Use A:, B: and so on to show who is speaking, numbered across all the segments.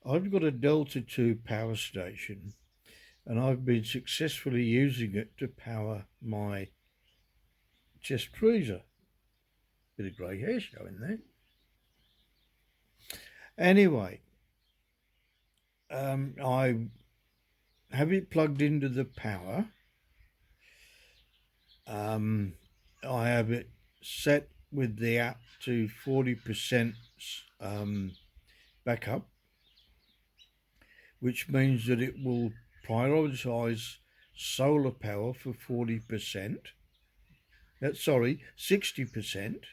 A: I've got a Delta 2 power station and I've been successfully using it to power my chest freezer. Bit of grey hair showing there. Anyway, I have it plugged into the power. I have it set with the app to 40% backup, which means that it will prioritize solar power for 40%. Sorry, 60%.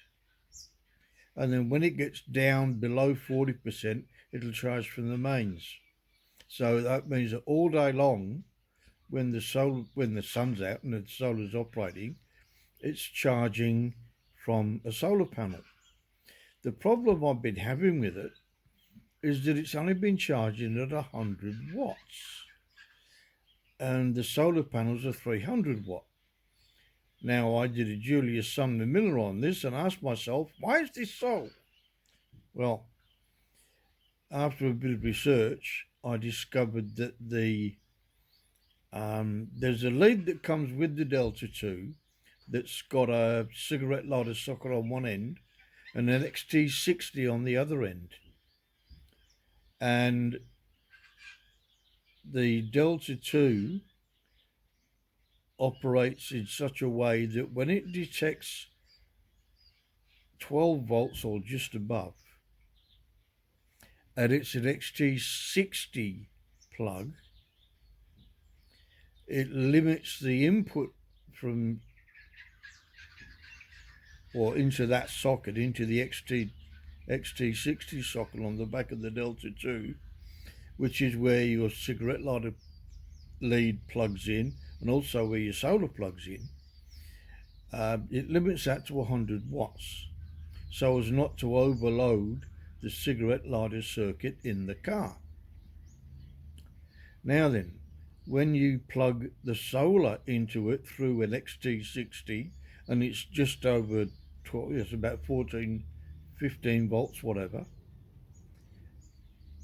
A: And then when it gets down below 40%, it'll charge from the mains. So that means that all day long, when the sun's out and the solar's operating, it's charging from a solar panel. The problem I've been having with it is that it's only been charging at 100 watts, and the solar panels are 300 watt. Now, I did a Julius Sumner Miller on this and asked myself, why is this so? Well, after a bit of research, I discovered that there's a lead that comes with the Delta 2 that's got a cigarette lighter socket on one end and an XT60 on the other end. And the Delta 2 operates in such a way that when it detects 12 volts or just above, and it's an XT60 plug, it limits the input from or into that socket, into the XT60 socket on the back of the Delta 2, which is where your cigarette lighter lead plugs in and also where your solar plugs in. It limits that to 100 watts so as not to overload the cigarette lighter circuit in the car. Now then, when you plug the solar into it through an XT60, and it's just over 12, it's about 14, 15 volts, whatever,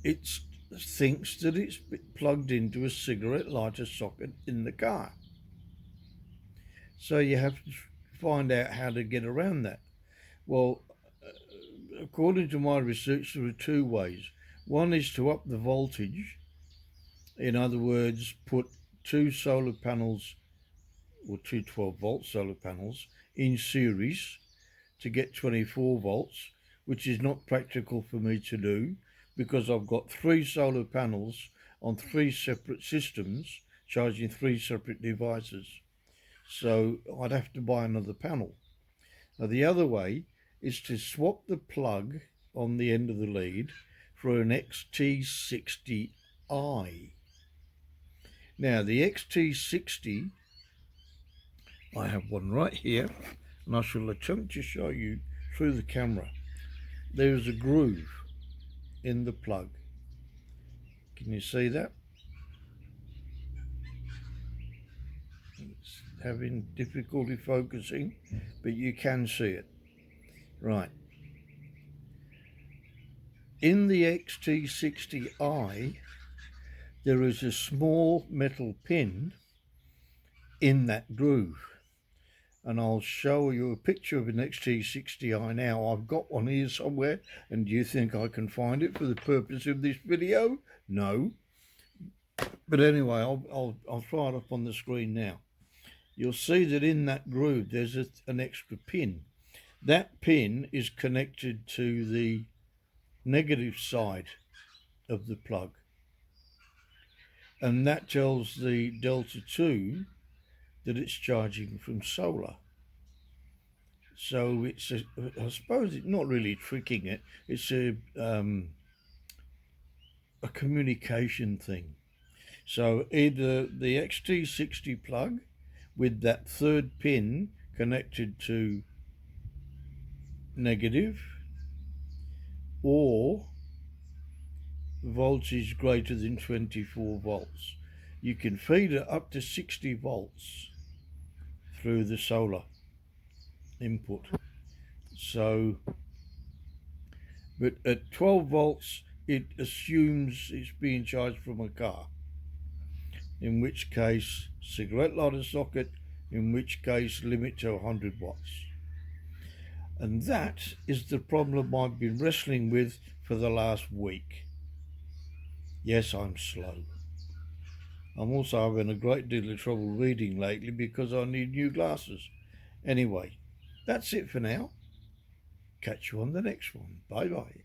A: it thinks that it's plugged into a cigarette lighter socket in the car. So you have to find out how to get around that. Well, according to my research, there are two ways. One is to up the voltage. In other words, put two solar panels or two 12-volt solar panels in series to get 24 volts, which is not practical for me to do because I've got three solar panels on three separate systems charging three separate devices. So I'd have to buy another panel. Now the other way is to swap the plug on the end of the lead for an XT60i. Now the XT60, I have one right here, and I shall attempt to show you through the camera. There is a groove in the plug. Can you see that? It's having difficulty focusing, but you can see it. Right. In the XT60i, there is a small metal pin in that groove. And I'll show you a picture of an XT60i now. I've got one here somewhere, and do you think I can find it for the purpose of this video? No. But anyway, I'll try it up on the screen now. You'll see that in that groove there's an extra pin. That pin is connected to the negative side of the plug. And that tells the Delta 2 that it's charging from solar. So it's I suppose it's not really tricking it. It's a communication thing. So either the XT60 plug with that third pin connected to negative, or voltage greater than 24 volts. You can feed it up to 60 volts through the solar input. So, but at 12 volts, it assumes it's being charged from a car, in which case cigarette lighter socket, in which case limit to 100 watts. And that is the problem I've been wrestling with for the last week. Yes, I'm slow. I'm also having a great deal of trouble reading lately because I need new glasses. Anyway, that's it for now. Catch you on the next one. Bye bye.